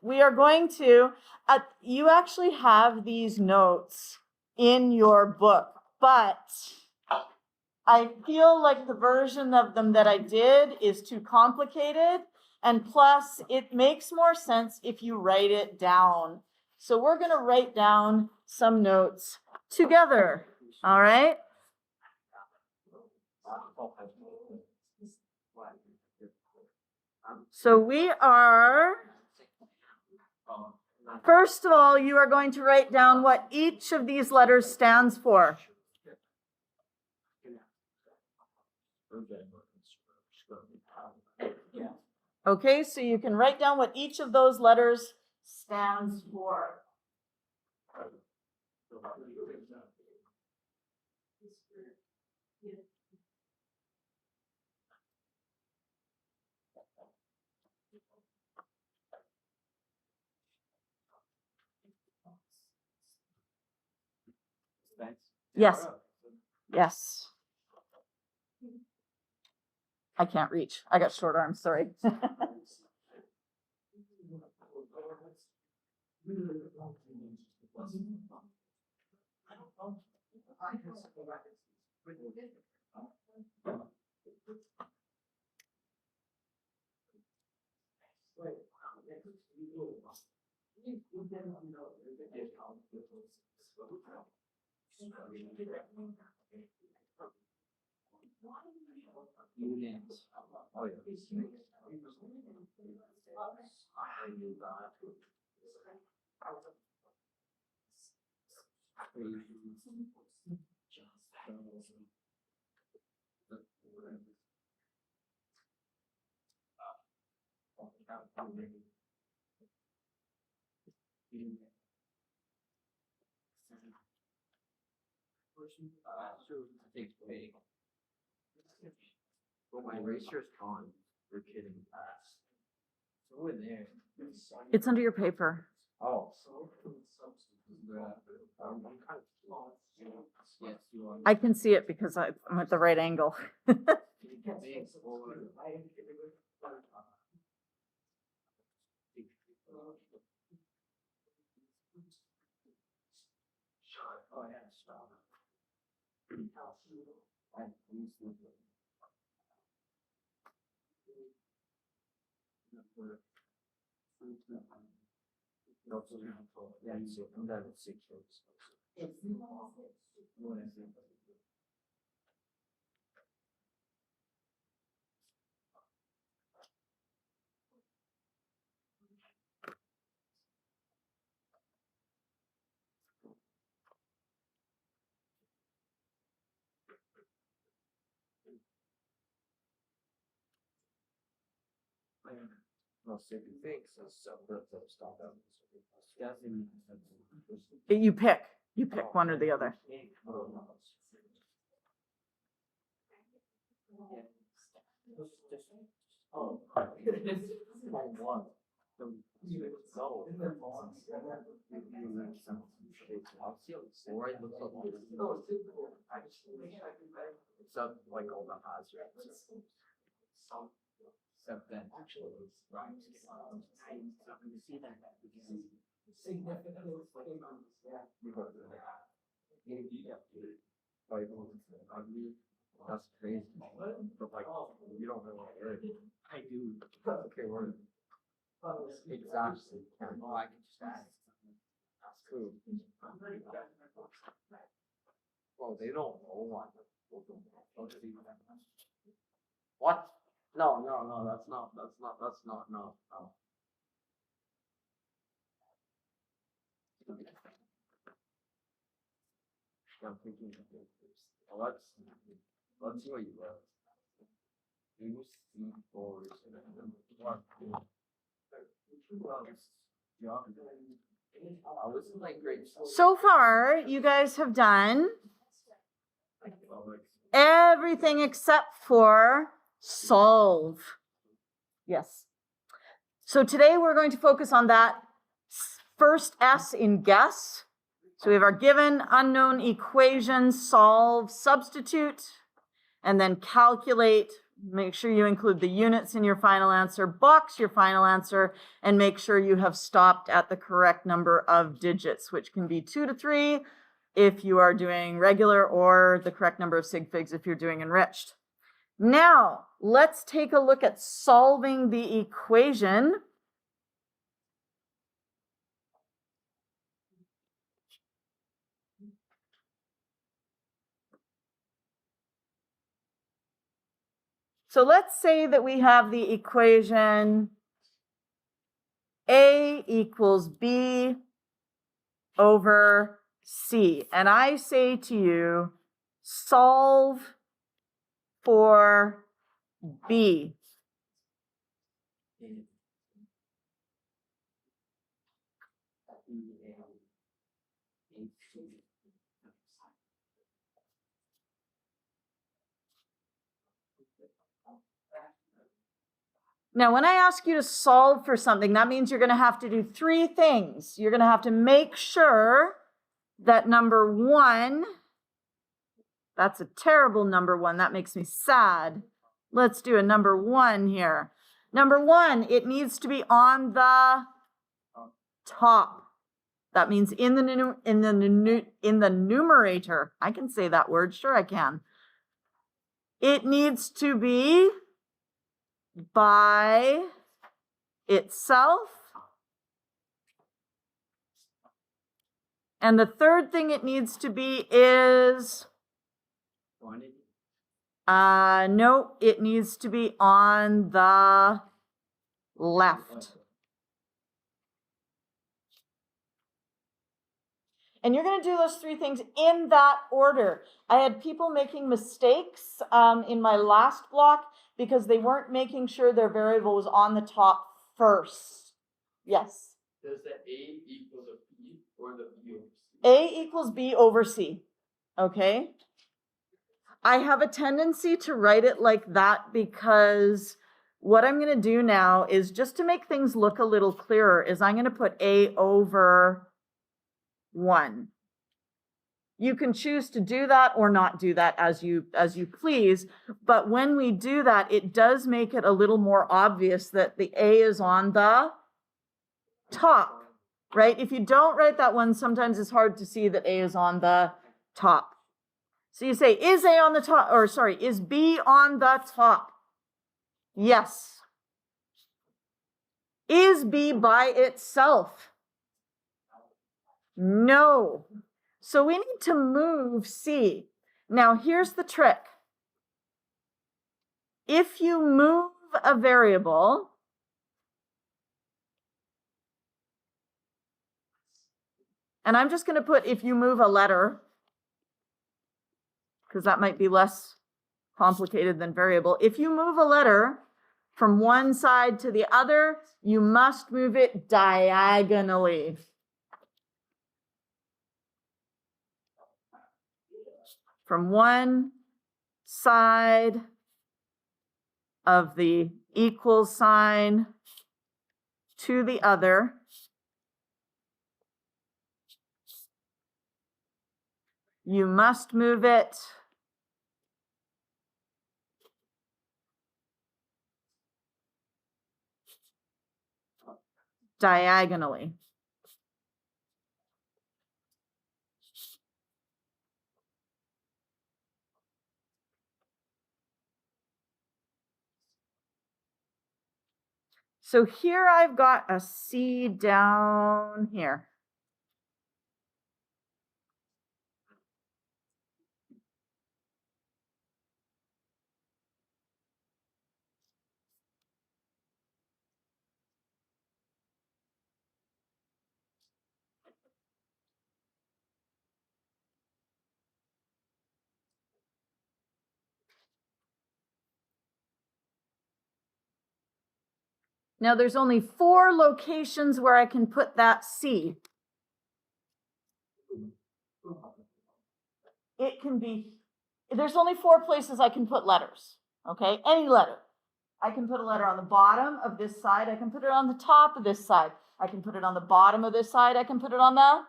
we are going to, you actually have these notes in your book, but I feel like the version of them that I did is too complicated. And plus, it makes more sense if you write it down. So we're going to write down some notes together. All right? So we are, first of all, you are going to write down what each of these letters stands for. Okay, so you can write down what each of those letters stands for. Yes. Yes. I can't reach. I got short arms, sorry. But my eraser's gone. You're kidding. It's over there. It's under your paper. Oh. I'm kind of yes, you are. I can see it because I'm at the right angle. Oh, yeah, stop. You pick one or the other. Except like all the hazards. Except then actually it's right. You see that that's crazy. But like you don't know what word. I do. Okay, word. Exactly. Oh, I can just ask. That's cool. Well, they don't know one. What? No, that's not, no. I'm thinking, well, let's see what you wrote. You see forward. What? I was in like grade. So far, you guys have done everything except for solve. Yes. So today we're going to focus on that first S in guess. So we have our given, unknown equation, solve, substitute, and then calculate, Make sure you include the units in your final answer, box your final answer, and make sure you have stopped at the correct number of digits, which can be 2 to 3 if you are doing regular, or the correct number of sig figs if you're doing enriched. Now, let's take a look at solving the equation. So let's say that we have the equation A equals B over C. And I say to you, solve for B. Now, when I ask you to solve for something, that means you're going to have to do 3 things. You're going to have to make sure that number 1, that's a terrible number 1. That makes me sad. Let's do a number 1 here. Number 1, it needs to be on the top. That means in the numerator. I can say that word. Sure, I can. It needs to be by itself. And the third thing it needs to be is no, it needs to be on the left. And you're going to do those 3 things in that order. I had people making mistakes in my last block because they weren't making sure their variable was on the top first. Yes? Does the A equal the B or the B over C? A equals B over C. Okay? I have a tendency to write it like that because what I'm going to do now is, just to make things look a little clearer, is I'm going to put A over 1. You can choose to do that or not do that as you please, but when we do that, it does make it a little more obvious that the A is on the top, right? If you don't write that one, sometimes it's hard to see that A is on the top. So you say, is A on the top, or sorry, is B on the top? Yes. Is B by itself? No. So we need to move C. Now here's the trick. If you move a variable, and I'm just going to put if you move a letter, because that might be less complicated than variable. If you move a letter from one side to the other, you must move it diagonally. From one side of the equal sign to the other. You must move it diagonally. So here I've got a C down here. Now there's only 4 locations where I can put that C. It can be, there's only 4 places I can put letters, okay? Any letter. I can put a letter on the bottom of this side. I can put it on the top of this side. I can put it on the bottom of this side. I can put it on the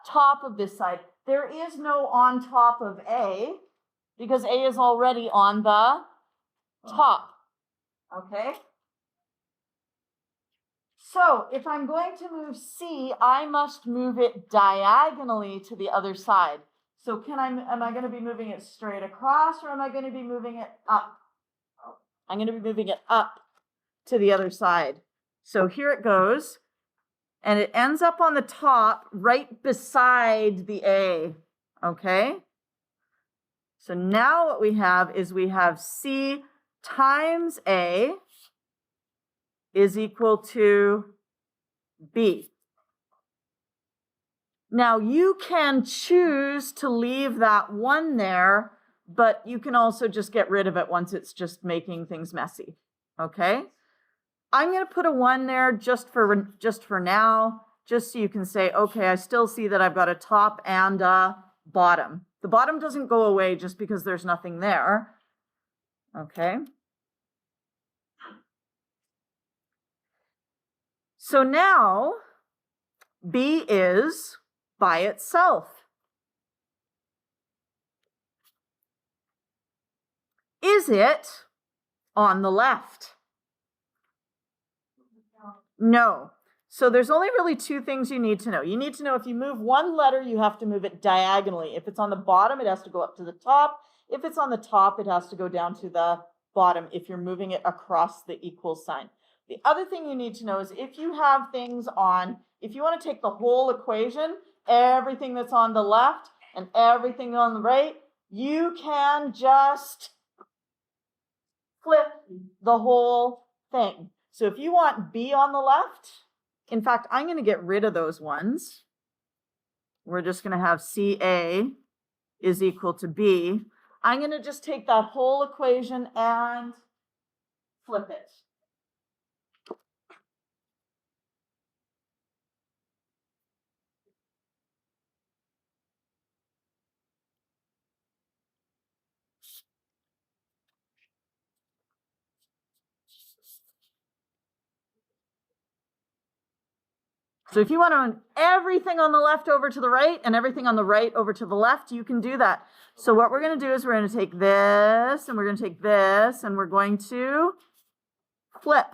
top of this side. There is no on top of A because A is already on the top. Okay? So if I'm going to move C, I must move it diagonally to the other side. So am I going to be moving it straight across, or am I going to be moving it up? I'm going to be moving it up to the other side. So here it goes, and it ends up on the top right beside the A, okay? So now what we have is we have C times A is equal to B. Now you can choose to leave that 1 there, but you can also just get rid of it once it's just making things messy, okay? I'm going to put a 1 there just for now, just so you can say, okay, I still see that I've got a top and a bottom. The bottom doesn't go away just because there's nothing there, okay? So now B is by itself. Is it on the left? No. So there's only really 2 things you need to know. You need to know if you move 1 letter, you have to move it diagonally. If it's on the bottom, it has to go up to the top. If it's on the top, it has to go down to the bottom if you're moving it across the equal sign. The other thing you need to know is if you have things on, if you want to take the whole equation, everything that's on the left and everything on the right, you can just flip the whole thing. So if you want B on the left, in fact, I'm going to get rid of those ones. We're just going to have CA is equal to B. I'm going to just take that whole equation and flip it. So if you want to run everything on the left over to the right and everything on the right over to the left, you can do that. So what we're going to do is we're going to take this and we're going to take this and we're going to flip.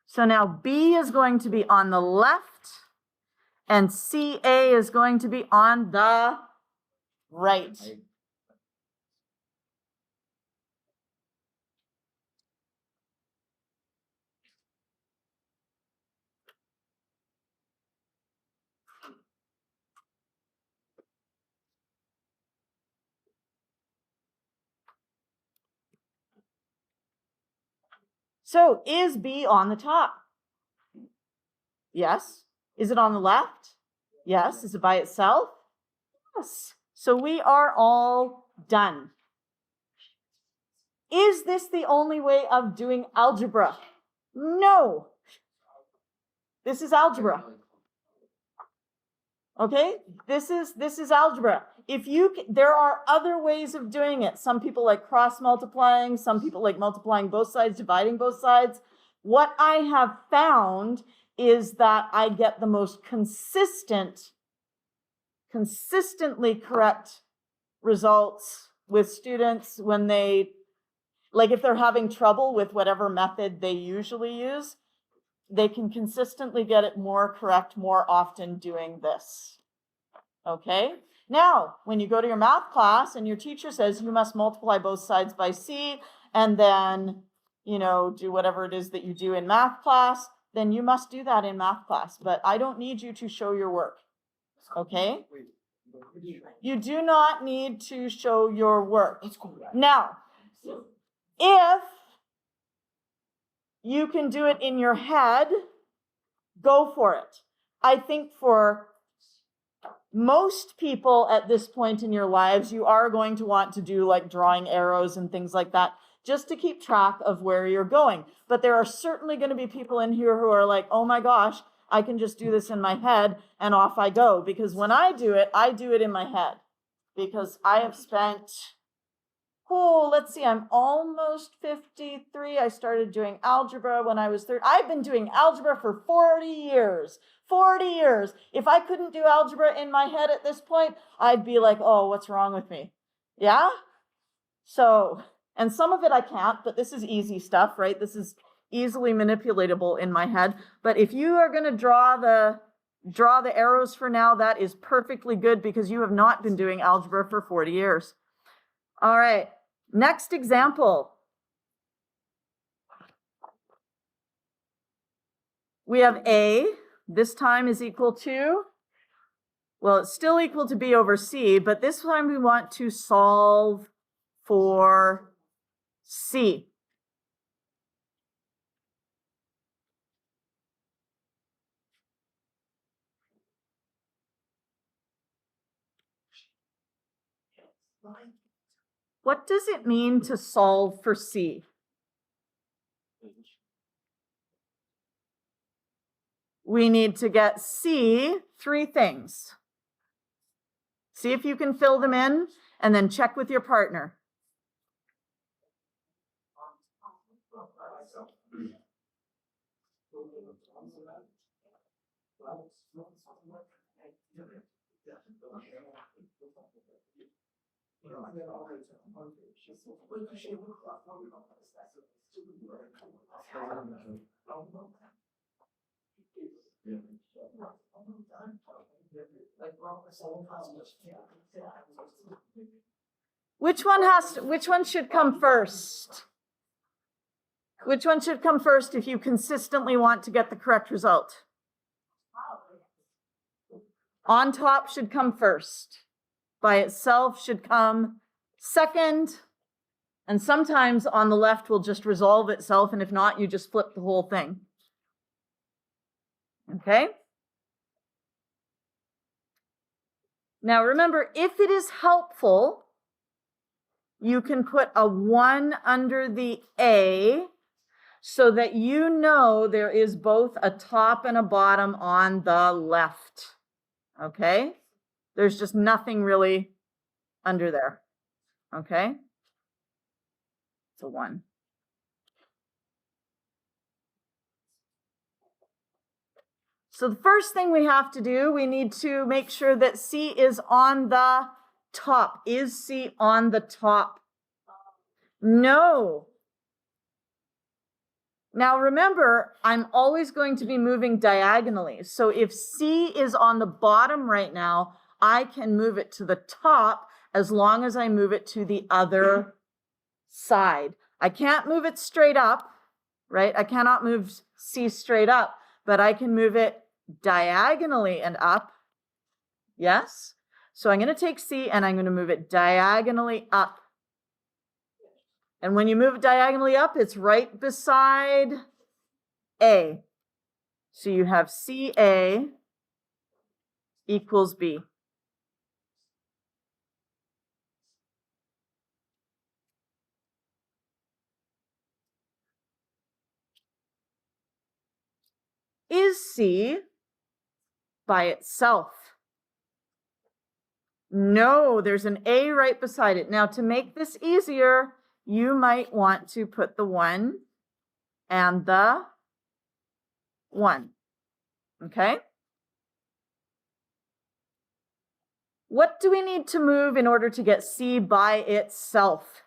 So now B is going to be on the left and CA is going to be on the right. So is B on the top? Yes. Is it on the left? Yes. Is it by itself? Yes. So we are all done. Is this the only way of doing algebra? No. This is algebra. Okay? This is algebra. There are other ways of doing it. Some people like cross multiplying, some people like multiplying both sides, dividing both sides. What I have found is that I get the most consistently correct results with students when they, like if they're having trouble with whatever method they usually use, they can consistently get it more correct more often doing this. Okay? Now, when you go to your math class and your teacher says you must multiply both sides by C and then, do whatever it is that you do in math class, then you must do that in math class. But I don't need you to show your work. Okay? You do not need to show your work. Now, if you can do it in your head, go for it. I think for most people at this point in your lives, you are going to want to do like drawing arrows and things like that, just to keep track of where you're going. But there are certainly going to be people in here who are like, oh my gosh, I can just do this in my head and off I go. Because when I do it in my head. Because I have spent, let's see, I'm almost 53. I started doing algebra when I was 30. I've been doing algebra for 40 years. 40 years. If I couldn't do algebra in my head at this point, I'd be like, oh, what's wrong with me? Yeah? So, and some of it I can't, but this is easy stuff, right? This is easily manipulatable in my head. But if you are going to draw the arrows for now, that is perfectly good because you have not been doing algebra for 40 years. All right, next example. We have A, this time is equal to, well, it's still equal to B over C, but this time we want to solve for C. What does it mean to solve for C? We need to get C, 3 things. See if you can fill them in and then check with your partner. Which one should come first? Which one should come first if you consistently want to get the correct result? On top should come first. By itself should come second. And sometimes on the left will just resolve itself. And if not, you just flip the whole thing. Okay? Now remember, if it is helpful, you can put a 1 under the A so that you know there is both a top and a bottom on the left. Okay? There's just nothing really under there. Okay? It's a 1. So the first thing we have to do, we need to make sure that C is on the top. Is C on the top? No. Now remember, I'm always going to be moving diagonally. So if C is on the bottom right now, I can move it to the top as long as I move it to the other side. I can't move it straight up, right? I cannot move C straight up, but I can move it diagonally and up. Yes? So I'm going to take C and I'm going to move it diagonally up. And when you move it diagonally up, it's right beside A. So you have CA equals B. Is C by itself? No, there's an A right beside it. Now, to make this easier, you might want to put the 1 and the 1. Okay? What do we need to move in order to get C by itself?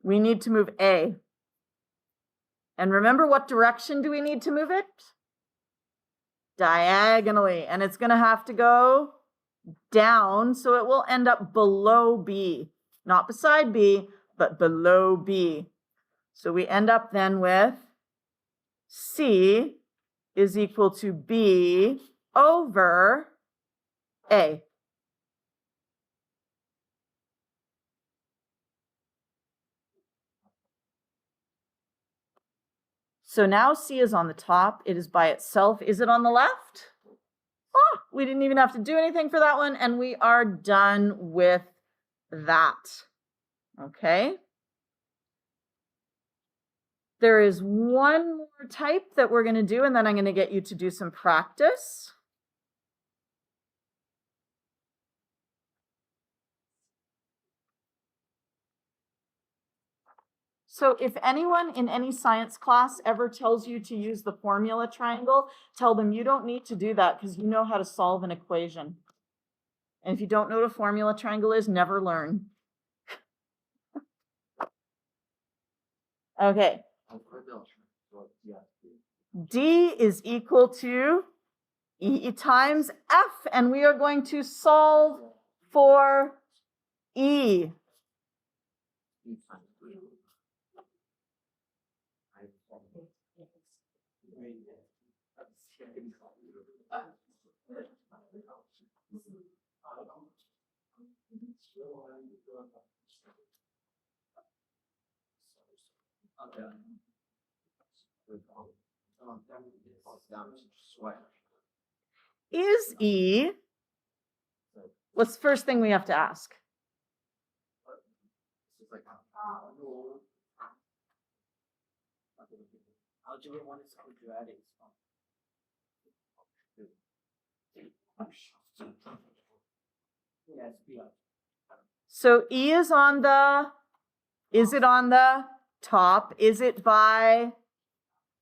We need to move A. And remember, what direction do we need to move it? Diagonally. And it's going to have to go down, so it will end up below B. Not beside B, but below B. So we end up then with C is equal to B over A. So now C is on the top. It is by itself. Is it on the left? Oh, we didn't even have to do anything for that one, and we are done with that. Okay. There is one more type that we're going to do, and then I'm going to get you to do some practice. So if anyone in any science class ever tells you to use the formula triangle, tell them you don't need to do that because you know how to solve an equation. And if you don't know what a formula triangle is, never learn. Okay. D is equal to E times F, and we are going to solve for E. Is E, what's the first thing we have to ask? Algebra 1 is quadratic. So E is on the, is it on the top? Is it by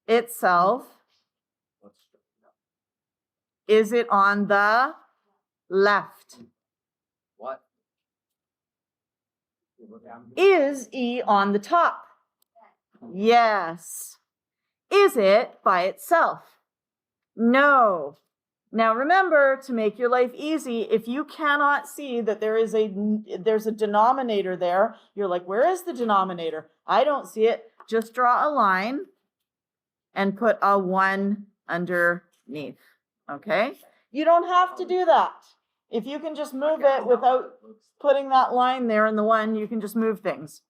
itself? Is it on the left? What? Is E on the top? Yes. Is it by itself? No. Now remember, to make your life easy, if you cannot see that there's a denominator there, you're like, where is the denominator? I don't see it. Just draw a line and put a 1 underneath. Okay? You don't have to do that. If you can just move it without putting that line there in the 1, you can just move things.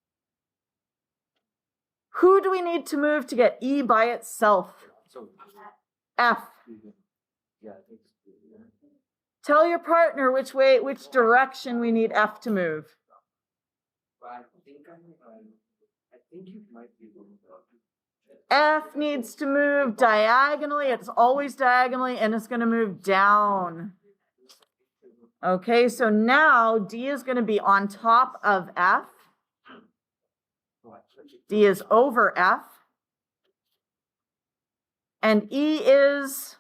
Who do we need to move to get E by itself? F. Tell your partner which direction we need F to move. I think you might be F needs to move diagonally. It's always diagonally, and it's going to move down. Okay, so now D is going to be on top of F. D is over F. And E is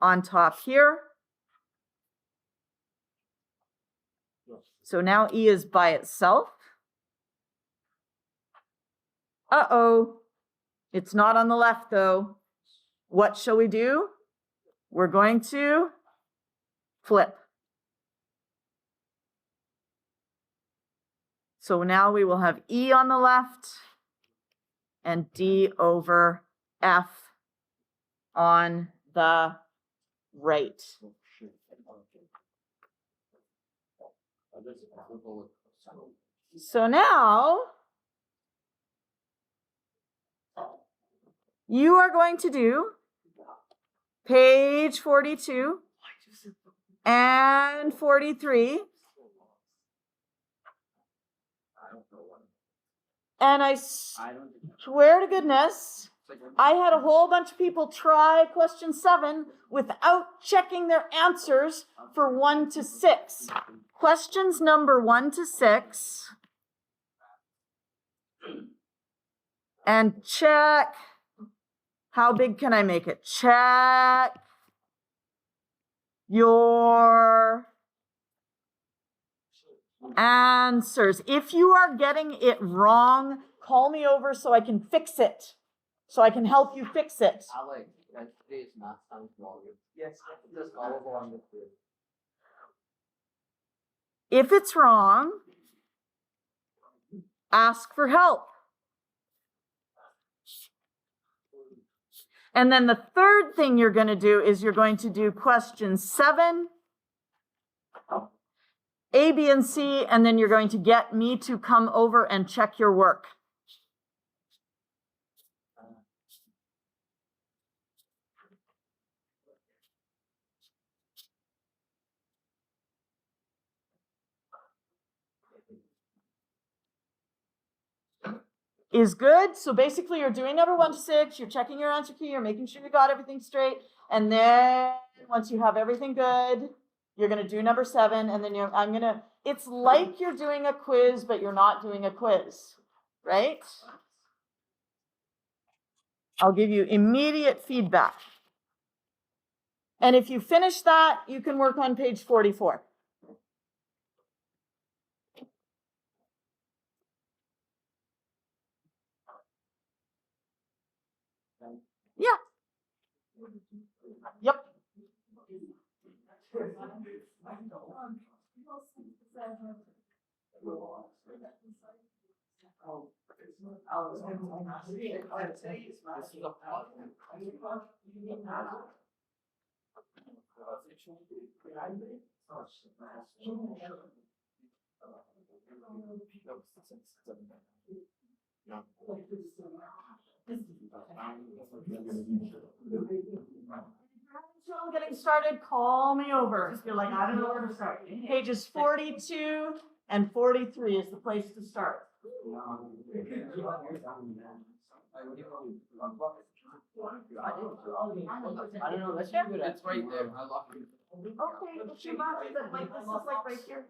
on top here. So now E is by itself. Uh-oh. It's not on the left, though. What shall we do? We're going to flip. So now we will have E on the left and D over F on the right. So now you are going to do page 42 and 43. And I swear to goodness, I had a whole bunch of people try question 7 without checking their answers for 1 to 6. Questions number 1 to 6. And check. How big can I make it? Check your answers. If you are getting it wrong, call me over so I can fix it. So I can help you fix it. Alex, today's math time volume. Yes, just all along with it. If it's wrong, ask for help. And then the third thing you're going to do is you're going to do question 7, A, B, and C, and then you're going to get me to come over and check your work. Is good. So basically you're doing number 1 to 6, you're checking your answer key, you're making sure you got everything straight. And then once you have everything good, you're going to do number 7. And then it's like you're doing a quiz, but you're not doing a quiz, right? I'll give you immediate feedback. And if you finish that, you can work on page 44. Yeah. Yep. So getting started, call me over. If you're like, I don't know where to start. Pages 42 and 43 is the place to start. I don't know, that's good. That's right there. I love it. Okay, if you love it, like this is like right here.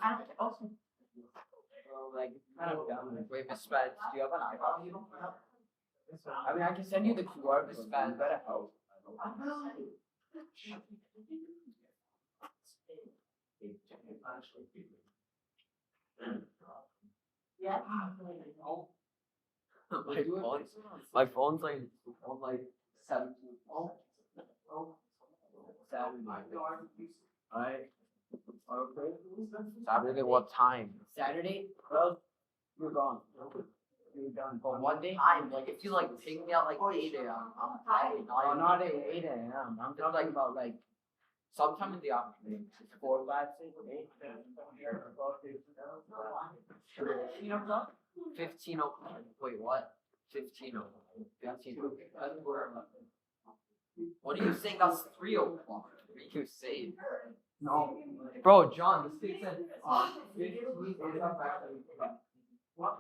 I don't, okay. Like, kind of down. Wait, Miss Spence, do you have an iPhone? I mean, I can send you the QR, Miss Spence. Better help. Yeah. My phone's like on like 17. Saturday. Okay. Saturday, what time? Saturday? Well, you're gone. You're done. But one day, like if you like ping me at like 8 a.m., I'm probably not. Oh, not at 8 a.m. I'm just like about like sometime in the afternoon. 4, 5, 6, 8. 15 o'clock. Wait, what? 15 o'clock. 15 o'clock. What are you saying? That's 3 o'clock. What are you saying? No. Bro, John, this thing said 15. What?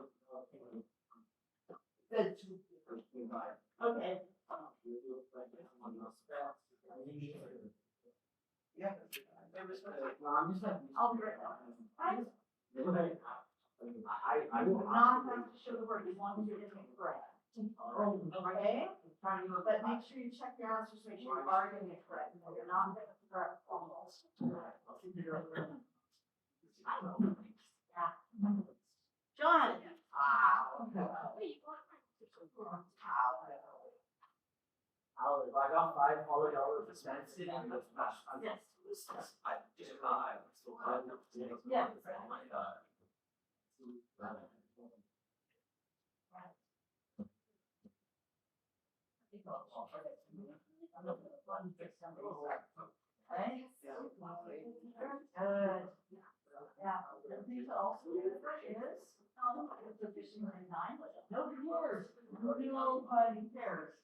Okay. Yeah. I'm just like, I'll be right back. I will not have to show the word as long as you're getting it correct. Okay? But make sure you check your answers, make sure you are getting it correct. If you're not getting it correct, almost. John. I got $5 to spend sitting in the smash. Yes. I just got Yes. Okay. Good. Yeah. The thing to also remember is, it's a fishing line 9, nobody cares. Nobody cares.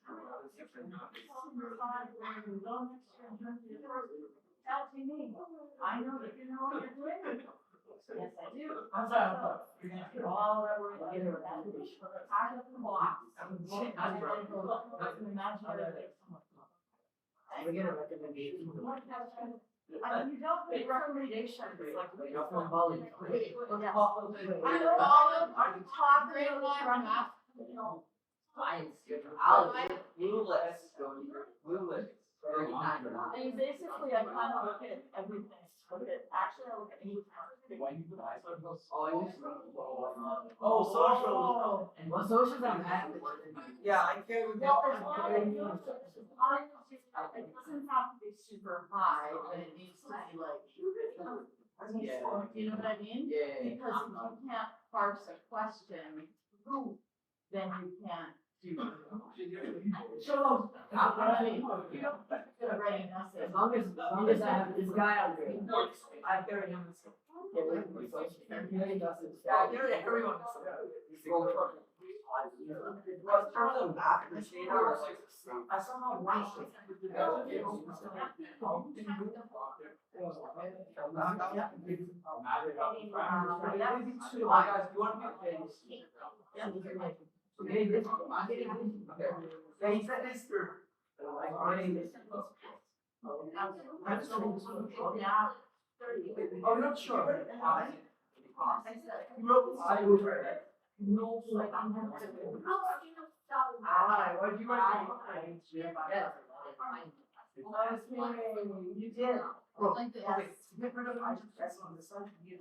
Tell me. I know that you know what you're doing. Yes, I do. You're gonna put all that work together. Pack up the box. Imaginary. We get a recommendation. I mean, you don't need recommendations, like. You're from college. Yes. I know all of, are you talking about Science. Clueless. Clueless. And basically, I kind of look at everything, actually, I look at each. Oh, social. And what socials are that? Yeah, I can't. Well, as long as you, it doesn't have to be super high, but it needs to be like. Yeah. You know what I mean? Yeah. Because if you can't parse a question, then you can't do. So, you don't gonna write an essay. As long as I have this guy out there. I carry him. Yeah, everyone. Well, in terms of math, the data was like, I somehow want to. Yeah, he said this through. I'm not sure. He wrote this. Why? Why'd you write behind? You did. Bro, Like this. okay, get rid of I on this side. You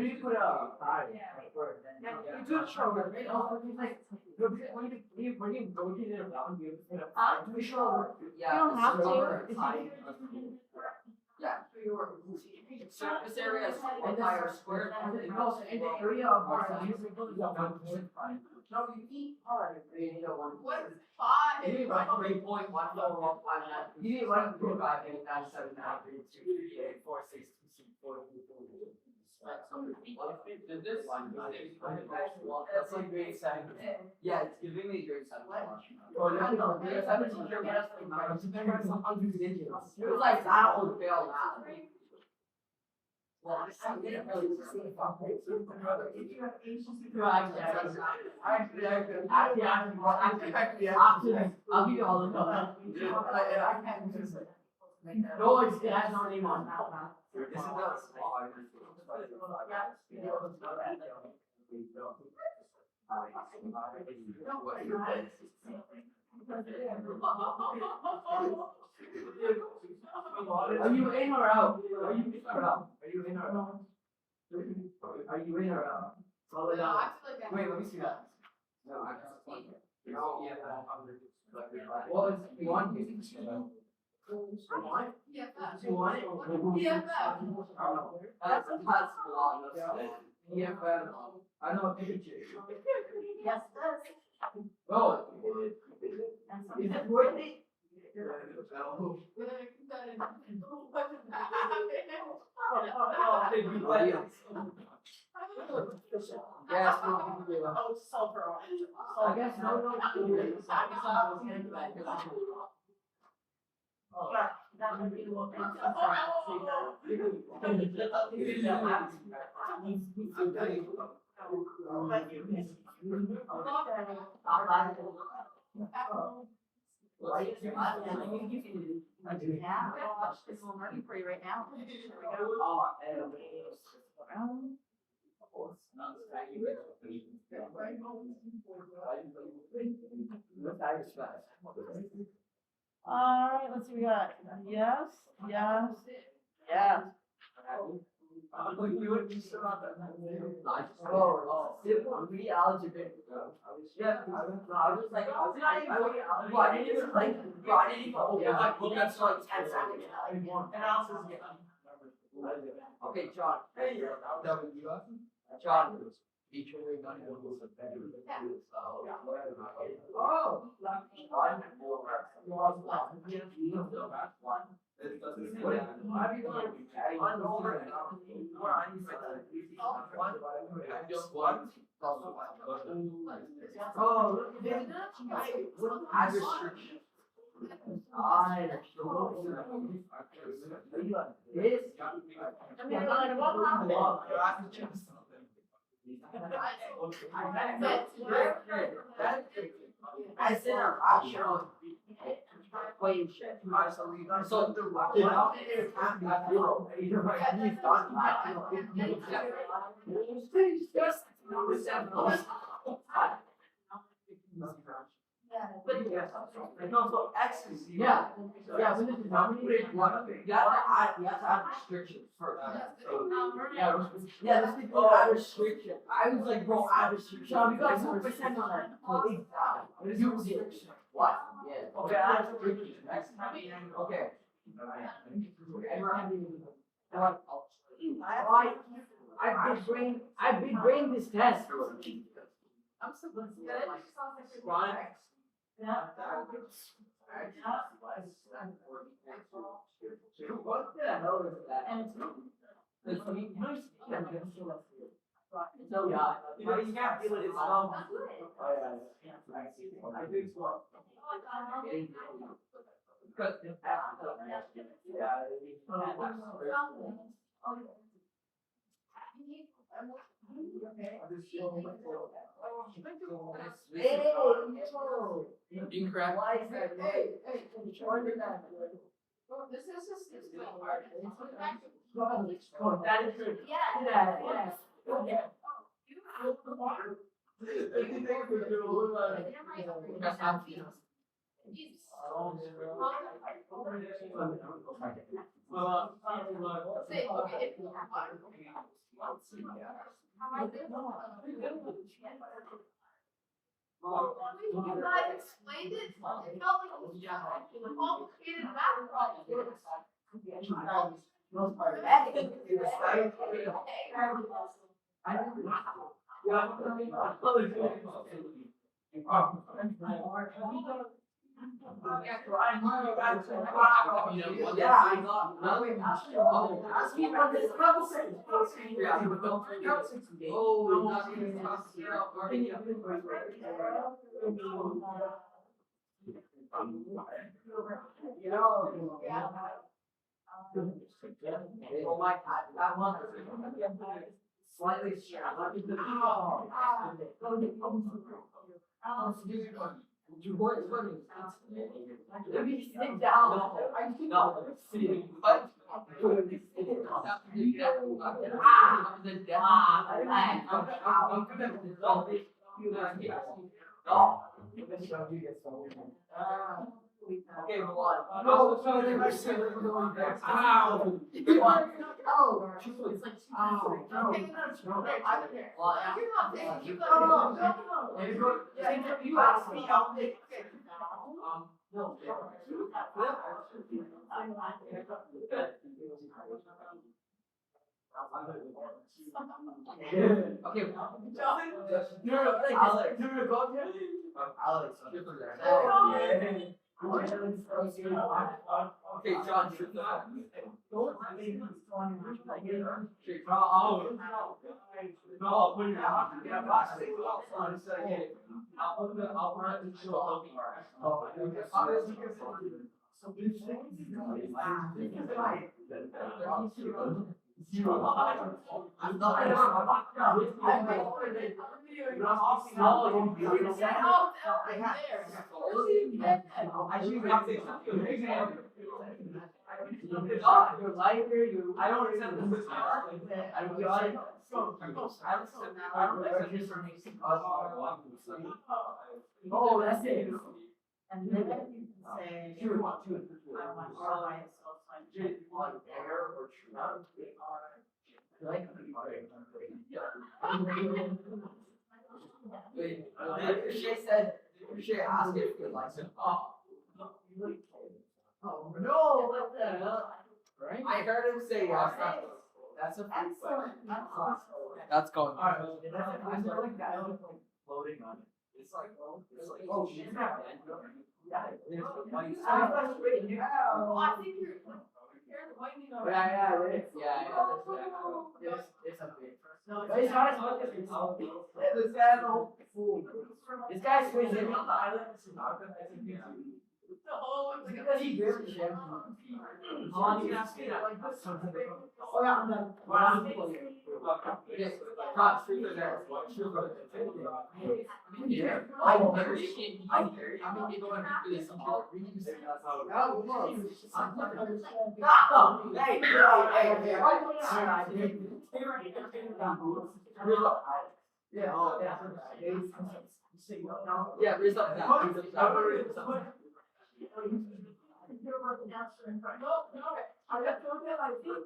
need to put a tie. Yeah, you do a shoulder. When you rotate it around, you put a Huh? shoulder. You don't have to. Yeah. Surface area is 1 higher square. No, in the area of our usually goes up 1.5. No, you eat hard. You need a 1. What is 5? You need 3.1 You need 1.5, 8, 9, 7, 9, 3, 2, 3, 8, 4, 6, 2, 6, 4, 3, 4. Did this one? That's like grade 7. Yeah, it's giving me grade 7. Oh, no, grade 7 teacher was it was like that would fail now. Well, I didn't really see it. I'll give you all the color. No, it has no name on that. Are you in or out? Are you in or out? Are you in or out? Are you in or out? No, I feel like I Wait, let me see that. No, I can't. No, yeah. Well, it's you want it. You want it? Yeah, You want it? Yeah. That's a lot. Yeah, I know a picture. Yes, it does. Oh. Is it worth it? Yes, Oh, it's sulfur. I guess no. Yeah, that would be a little bit. Yeah, I'll watch this one working for you right now. There we go. Alright, let's see, we got yes, yes, yes. Simple re-algebra. Yeah, I was like, I didn't even like, I didn't even open my book until like 10 seconds. Analysis again. Okay, John. John. Oh. Oh, add restriction. This. I said a rational equation. So the denominator can't be 0. He's done. But no, so X is yeah, when the denominator is 1, you have to add restrictions first. Let's do add restriction. I was like, bro, add restriction. Sean, you got 2% on that. What? Yeah. Okay, add restriction. Okay. I big brain this test. I'm so good. Yeah. What the hell is that? And it's No, yeah. You can't feel it. It's I think so. Because incorrect. This is just too hard. that is true. Yeah. Yeah. Say, okay, if you you guys explained it, it felt like it was a complicated math problem. Oh my God, that one. Slightly you were running. Let me sit down. No, sitting. What? No. Okay, hold on. No, ow. It's like, you're not taking, you gotta. You asked me, I'll take. Okay. Alex. Okay, John. I'm your lighter, I don't accept this. I don't Oh, that's it. And then you say, Two. I want to myself, On air or true. Like. Wait, she said, she asked if you like it. Oh, no, what the hell? Right? I heard him say yes. That's a free question. That's going. I feel like that was like floating on it. It's like, oh, she's not dead. Yeah. Oh, I think you're whitening over. Yeah, it's a big. No, But it's not as much as it's this guy's a whole fool. This guy's crazy. On the island, this is not good. The whole looks like Because he really should. Oh, yeah, I'm done. Yes, God's truth is there. Yeah. I mean, you don't have to do this. Yeah, there's up now. I got to look at my feet.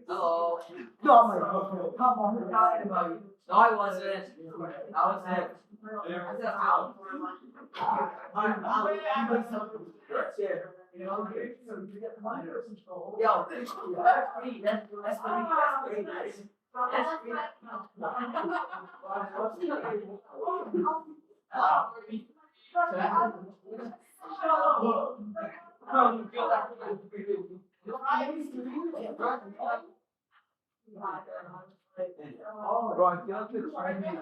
Hello. No, my God. Come on, we're talking about you. No, I wasn't. I was it. I said out. Yo, that's pretty nice. Bro, I feel like the training is.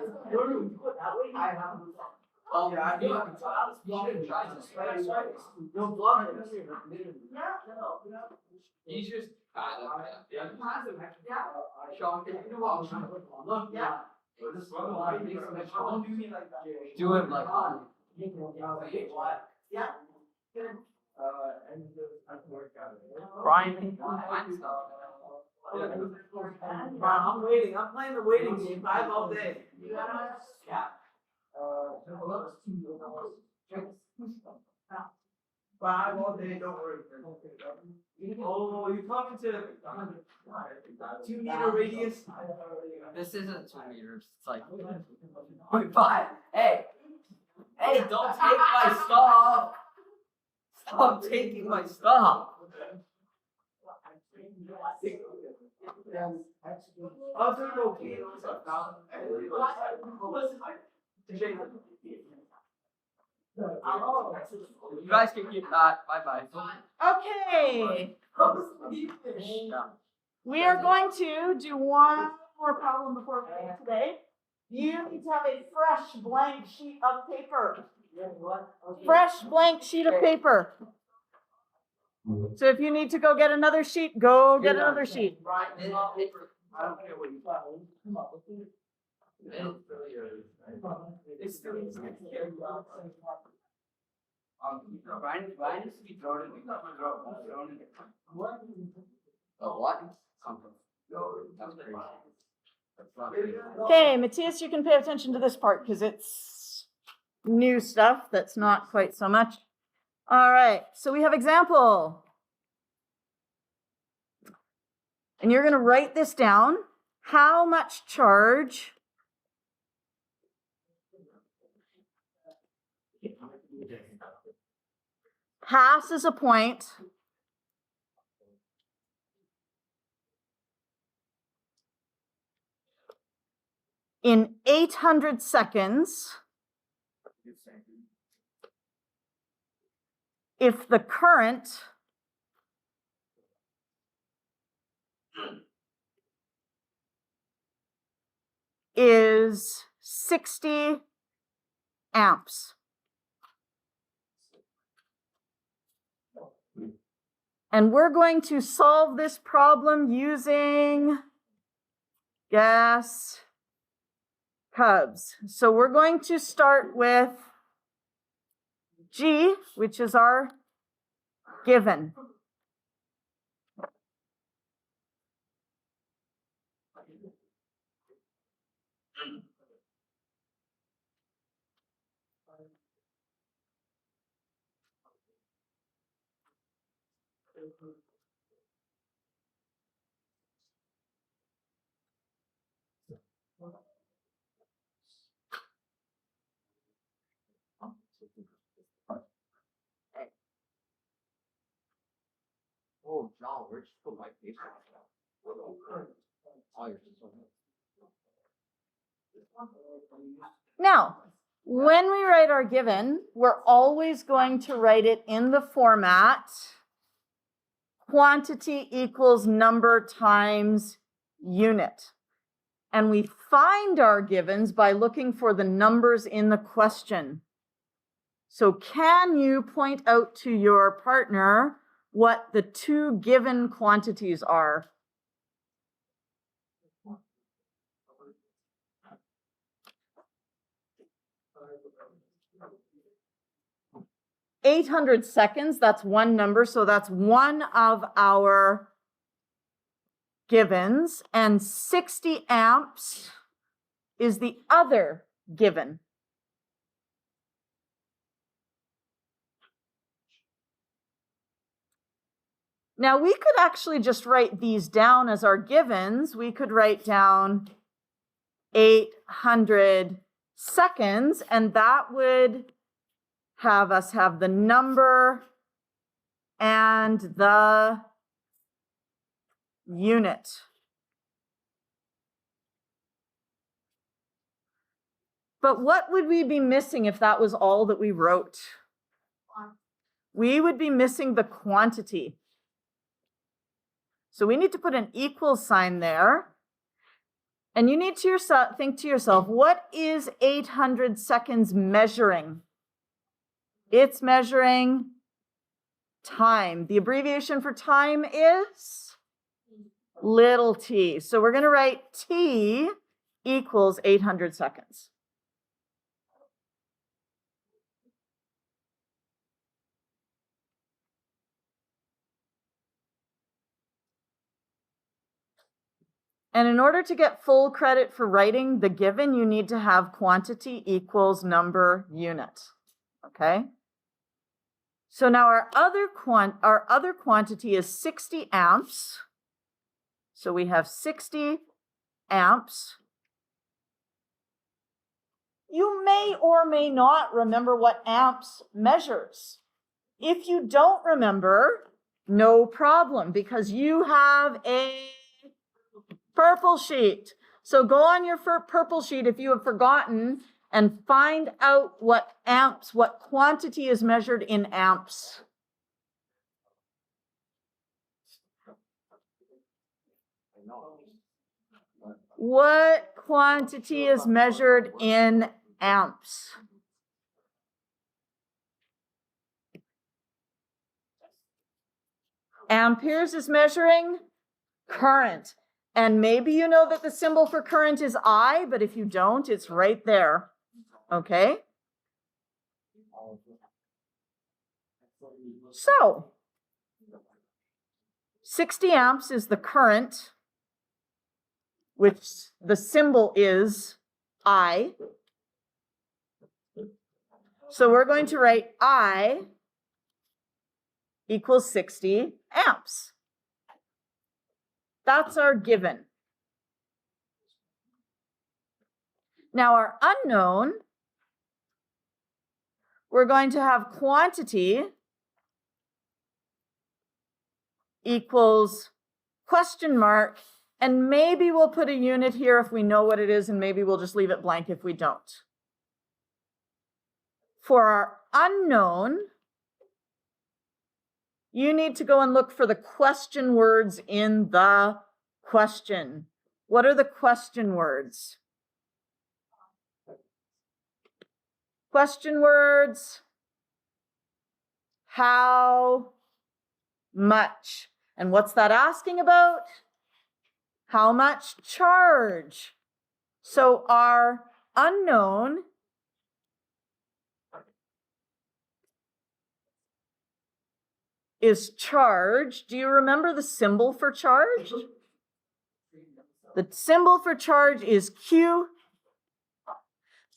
Oh, yeah, I feel like you should try to strike. No block it. He's just kind of. Sean, can you do what? Look, yeah. Do it like. Yeah. Brian, stuff. I'm waiting. I'm playing the waiting game 5 all day. Yeah. 5 all day, don't worry. Oh, you're talking to 2 meter radius? This isn't 2 meters. It's like 0.5. Hey, don't take my stuff. Stop taking my stuff. I'll do okay. You guys can keep that. Bye-bye. Okay. We are going to do one more problem before we end today. You need to have a fresh blank sheet of paper. Fresh blank sheet of paper. So if you need to go get another sheet, go get another sheet. I don't care what you Brian needs to be thrown in the thrown in the what? That's crazy. That's not crazy. Okay, Matthias, you can pay attention to this part because it's new stuff that's not quite so much. All right, so we have example. And you're going to write this down. How much charge passes a point in 800 seconds if the current is 60 amps. And we're going to solve this problem using gas CUBS. So we're going to start with G, which is our given. Oh, John, where'd you put my paper? Oh, you're just Now, when we write our given, we're always going to write it in the format quantity equals number times unit. And we find our givens by looking for the numbers in the question. So can you point out to your partner what the two given quantities are? "800 seconds, that's one number, so that's one of our givens, and 60 amps is the other given. Now we could actually just write these down as our givens. We could write down 800 seconds, and that would have us have the number and the unit. But what would we be missing if that was all that we wrote? We would be missing the quantity. So we need to put an equal sign there. And you need to think to yourself, what is 800 seconds measuring? It's measuring time. The abbreviation for time is little t. So we're going to write t equals 800 seconds. And in order to get full credit for writing the given, you need to have quantity equals number unit, okay? So now our other quantity is 60 amps. So we have 60 amps. You may or may not remember what amps measures. If you don't remember, no problem, because you have a purple sheet. So go on your purple sheet if you have forgotten and find out what amps, what quantity is measured in amps. What quantity is measured in amps? Amperes is measuring current. And maybe you know that the symbol for current is I, but if you don't, it's right there. Okay? So, 60 amps is the current, which the symbol is I. So we're going to write I equals 60 amps. That's our given. Now our unknown, we're going to have quantity equals question mark, and maybe we'll put a unit here if we know what it is, and maybe we'll just leave it blank if we don't. For our unknown, you need to go and look for the question words in the question. What are the question words? Question words. How much? And what's that asking about? How much charge? So our unknown is charge. Do you remember the symbol for charge? The symbol for charge is Q.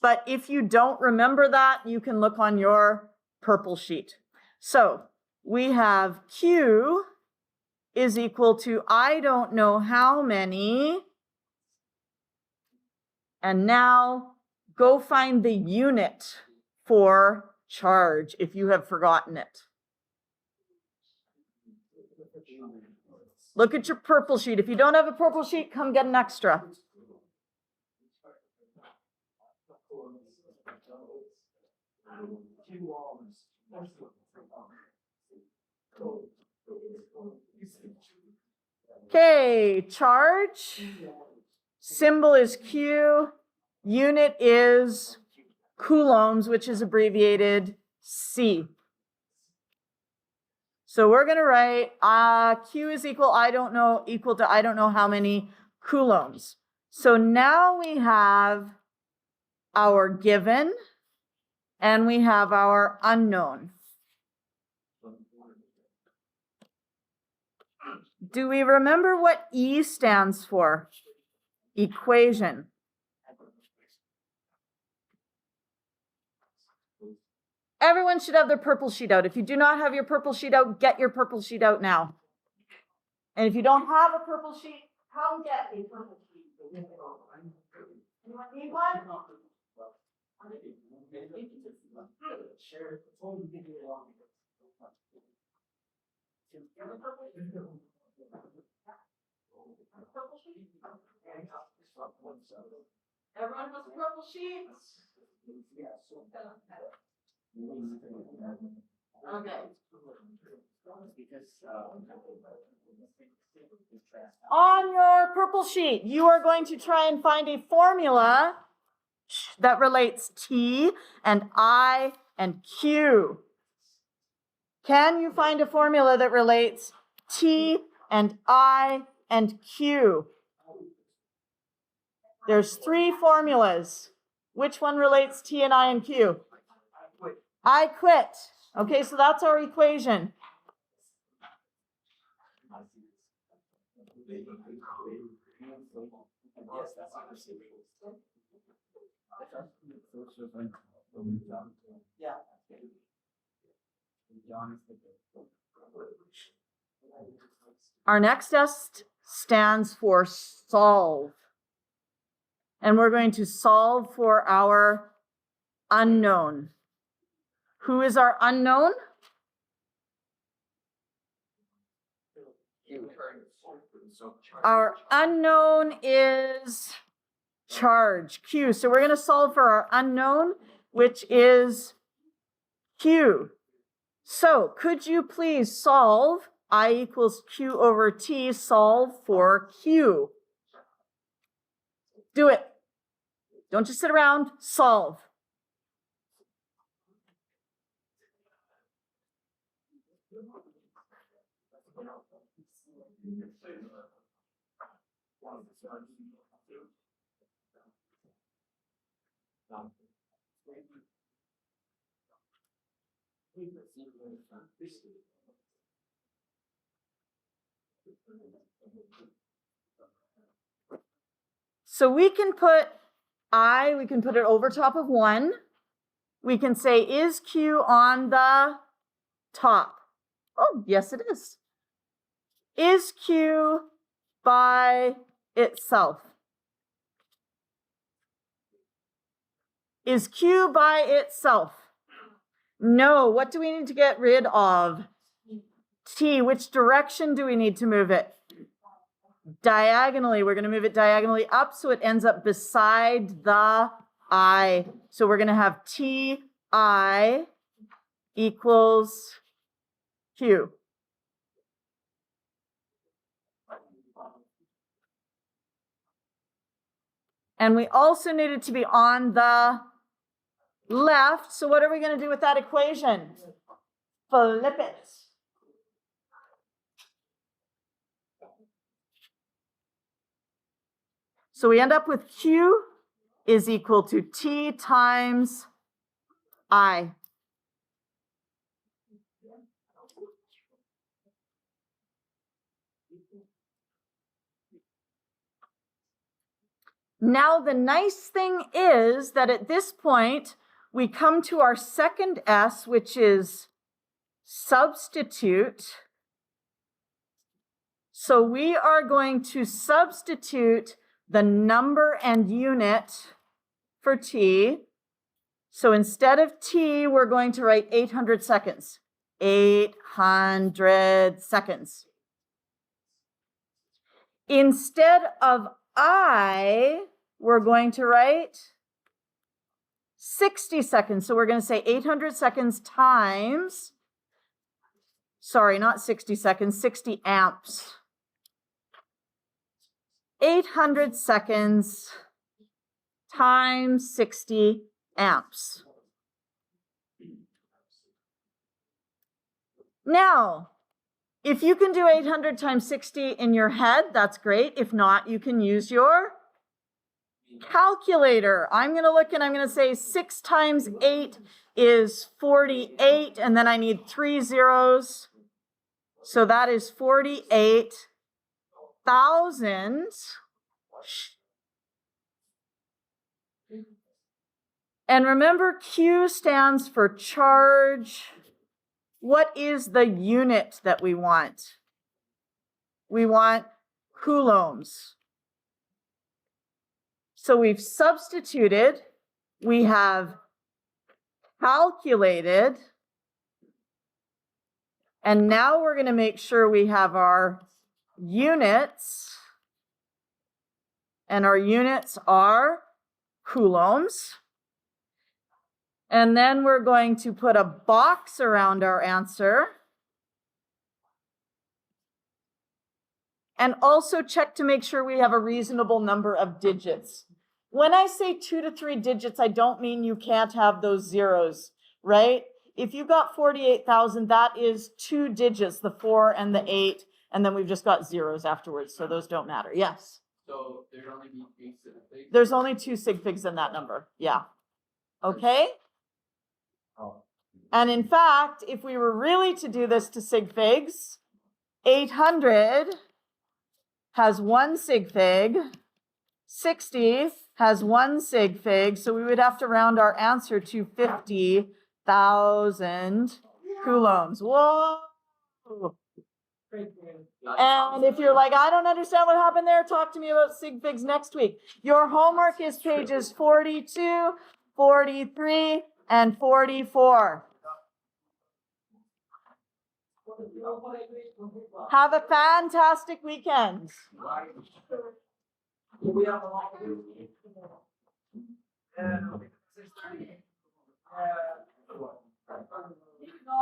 But if you don't remember that, you can look on your purple sheet. So we have Q is equal to I don't know how many. And now go find the unit for charge if you have forgotten it. Look at your purple sheet. If you don't have a purple sheet, come get an extra. Okay, charge. Symbol is Q. Unit is coulombs, which is abbreviated C. So we're going to write Q is equal to I don't know how many coulombs. So now we have our given and we have our unknown. Do we remember what E stands for? Equation. Everyone should have their purple sheet out. If you do not have your purple sheet out, get your purple sheet out now. And if you don't have a purple sheet, come get a purple sheet. Anyone need one? Everyone has purple sheets? Okay. On your purple sheet, you are going to try and find a formula that relates T and I and Q. Can you find a formula that relates T and I and Q? There's 3 formulas. Which one relates T and I and Q? I quit. Okay, so that's our equation. Yeah. Our next S stands for solve. And we're going to solve for our unknown. Who is our unknown? Our unknown is charge, Q. So we're going to solve for our unknown, which is Q. So could you please solve I equals Q over T, solve for Q? Do it. Don't just sit around, solve. So we can put we can put it over top of 1. We can say, is Q on the top? Oh, yes, it is. Is Q by itself? Is Q by itself? No. What do we need to get rid of? T. Which direction do we need to move it? Diagonally. We're going to move it diagonally up so it ends up beside the I. So we're going to have T I equals Q. And we also need it to be on the left. So what are we going to do with that equation? Flip it. So we end up with Q is equal to T times I. Now, the nice thing is that at this point, we come to our second S, which is substitute. So we are going to substitute the number and unit for T. So instead of T, we're going to write 800 seconds. 800 seconds. Instead of I, we're going to write 60 seconds. So we're going to say 800 seconds times, sorry, not 60 seconds, 60 amps. 800 seconds times 60 amps. Now, if you can do 800 times 60 in your head, that's great. If not, you can use your calculator. I'm going to look and I'm going to say 6 times 8 is 48, and then I need 3 zeros. So that is 48,000. And remember, Q stands for charge. What is the unit that we want? We want coulombs. So we've substituted, we have calculated, and now we're going to make sure we have our units, and our units are coulombs. And then we're going to put a box around our answer. And also check to make sure we have a reasonable number of digits. When I say 2 to 3 digits, I don't mean you can't have those zeros, right? If you got 48,000, that is 2 digits, the 4 and the 8, and then we've just got zeros afterwards, so those don't matter. Yes? So there'd only be 2 sig figs? There's only 2 sig figs in that number, yeah. Okay? And in fact, if we were really to do this to sig figs, 800 has 1 sig fig. 60 has 1 sig fig. So we would have to round our answer to 50,000 coulombs. Whoa. And if you're like, I don't understand what happened there, talk to me about sig figs next week. Your homework is pages 42, 43, and 44. Have a fantastic weekend.